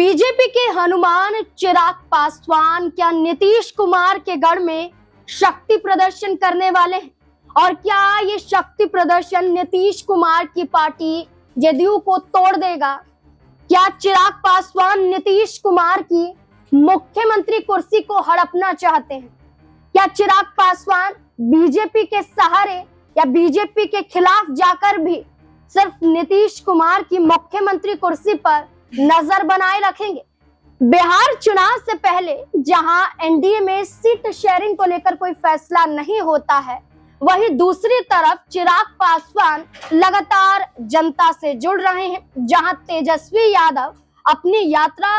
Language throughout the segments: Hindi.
बीजेपी के हनुमान चिराग पासवान क्या नीतीश कुमार के गढ़ में शक्ति प्रदर्शन करने वाले हैं? और क्या ये शक्ति प्रदर्शन नीतीश कुमार की पार्टी जेडीयू को तोड़ देगा? क्या चिराग पासवान नीतीश कुमार की मुख्यमंत्री कुर्सी को हड़पना चाहते हैं? क्या चिराग पासवान बीजेपी के सहारे या बीजेपी के खिलाफ जाकर भी सिर्फ नीतीश कुमार की मुख्यमंत्री कुर्सी पर नजर बनाए रखेंगे? बिहार चुनाव से पहले जहां एनडीए में सीट शेयरिंग को लेकर कोई फैसला नहीं होता है, वहीं दूसरी तरफ चिराग पासवान लगातार जनता से जुड़ रहे हैं। जहां तेजस्वी यादव अपनी यात्रा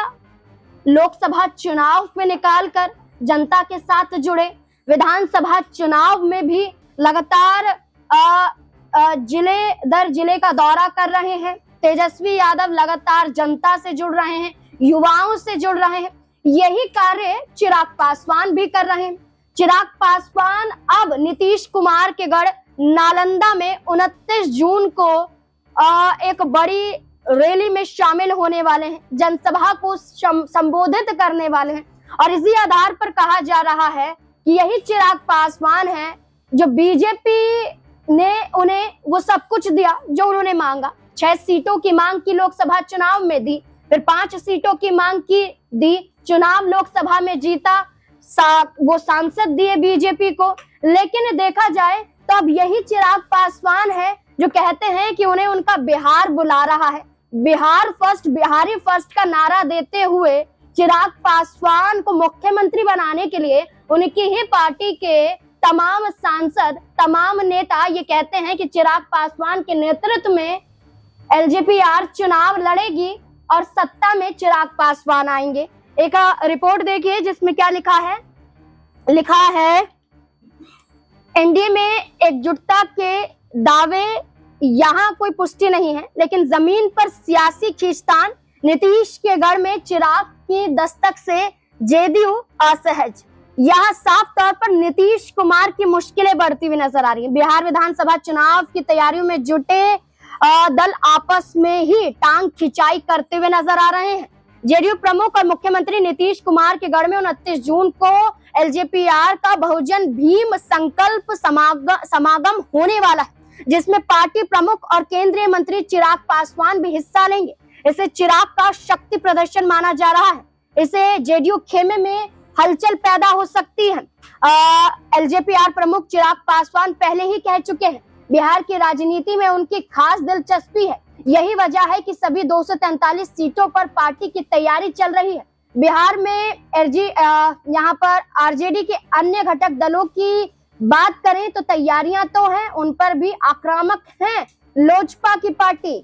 लोकसभा चुनाव में निकालकर जनता के साथ जुड़े, विधानसभा चुनाव में भी लगातार जिले दर जिले का दौरा कर रहे हैं। तेजस्वी यादव लगातार जनता से जुड़ रहे हैं, युवाओं से जुड़ रहे हैं। यही कार्य चिराग पासवान भी कर रहे हैं। चिराग पासवान अब नीतीश कुमार के गढ़ नालंदा में 29 जून को एक बड़ी रैली में शामिल होने वाले हैं, जनसभा को संबोधित करने वाले हैं। और इसी आधार पर कहा जा रहा है कि यही चिराग पासवान है जो बीजेपी ने उन्हें वो सब कुछ दिया जो उन्होंने मांगा। 6 सीटों की मांग की लोकसभा चुनाव में दी, फिर 5 सीटों की मांग की दी, चुनाव लोकसभा में जीता, वो सांसद दिए बीजेपी को। लेकिन देखा जाए तो अब यही चिराग पासवान है जो कहते हैं कि उन्हें उनका बिहार बुला रहा है। बिहार फर्स्ट, बिहारी फर्स्ट का नारा देते हुए चिराग पासवान को मुख्यमंत्री बनाने के लिए उनकी ही पार्टी के तमाम सांसद, तमाम नेता ये कहते हैं कि चिराग पासवान के नेतृत्व में एलजेपीआर चुनाव लड़ेगी और सत्ता में चिराग पासवान आएंगे। एक रिपोर्ट देखिए जिसमें क्या लिखा है एनडीए में एकजुटता के दावे यहाँ कोई पुष्टि नहीं है, लेकिन जमीन पर सियासी खींचतान, नीतीश के गढ़ में चिराग की दस्तक से जेडीयू असहज। यहाँ साफ तौर पर नीतीश कुमार की मुश्किलें बढ़ती हुई नजर आ रही हैं। बिहार विधानसभा चुनाव की तैयारियों में जुटे दल आपस में ही टांग खिंचाई करते हुए नजर आ रहे हैं। जेडीयू प्रमुख और मुख्यमंत्री नीतीश कुमार के गढ़ में 29 जून को एलजेपीआर का बहुजन भीम संकल्प समागम होने वाला है, जिसमें पार्टी प्रमुख और केंद्रीय मंत्री चिराग पासवान भी हिस्सा लेंगे। इसे चिराग का शक्ति प्रदर्शन माना जा रहा है। इसे जेडीयू खेमे में हलचल पैदा हो सकती है। एलजेपीआर प्रमुख चिराग पासवान पहले ही कह चुके हैं बिहार की राजनीति में उनकी खास दिलचस्पी है। यही वजह है कि सभी 243 सीटों पर पार्टी की तैयारी चल रही है। बिहार में यहाँ पर आरजेडी के अन्य घटक दलों की बात करें तो तैयारियां तो हैं, उन पर भी आक्रामक हैं लोजपा की पार्टी।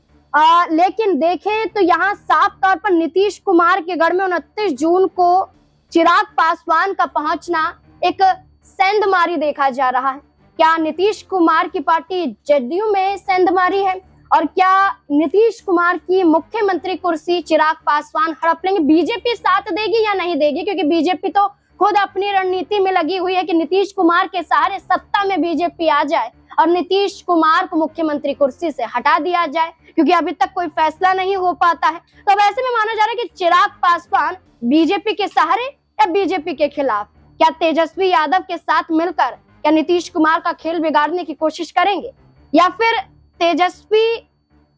लेकिन देखें तो यहाँ साफ तौर पर नीतीश कुमार के गढ़ में 29 जून को चिराग पासवान का पहुंचना एक सेंधमारी देखा जा रहा है। क्या नीतीश कुमार की पार्टी जेडीयू में सेंधमारी है? और क्या नीतीश कुमार की मुख्यमंत्री कुर्सी चिराग पासवान हड़प लेंगे? बीजेपी साथ देगी या नहीं देगी? क्योंकि बीजेपी तो खुद अपनी रणनीति में लगी हुई है कि नीतीश कुमार के सहारे सत्ता में बीजेपी आ जाए और नीतीश कुमार को मुख्यमंत्री कुर्सी से हटा दिया जाए, क्योंकि अभी तक कोई फैसला नहीं हो पाता है। तो अब ऐसे में माना जा रहा है कि चिराग पासवान बीजेपी के सहारे या बीजेपी के खिलाफ? क्या तेजस्वी यादव के साथ मिलकर क्या नीतीश कुमार का खेल बिगाड़ने की कोशिश करेंगे, या फिर तेजस्वी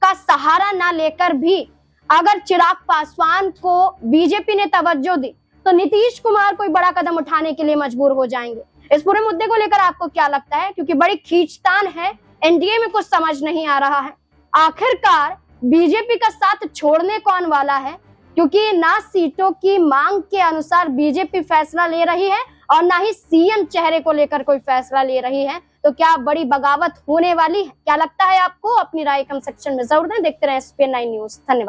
का सहारा ना लेकर भी अगर चिराग पासवान को बीजेपी ने तवज्जो दी तो नीतीश कुमार कोई बड़ा कदम उठाने के लिए मजबूर हो जाएंगे? इस पूरे मुद्दे को लेकर आपको क्या लगता है? क्योंकि बड़ी खींचतान है, एनडीए में कुछ समझ नहीं आ रहा है। आखिरकार बीजेपी का साथ छोड़ने कौन वाला है? क्योंकि ना सीटों की मांग के अनुसार बीजेपी फैसला ले रही है और ना ही सीएम चेहरे को लेकर कोई फैसला ले रही है। तो क्या बड़ी बगावत होने वाली है? क्या लगता है आपको? अपनी राय कमेंट सेक्शन में जरूर दें। देखते रहें SPN9 न्यूज। धन्यवाद।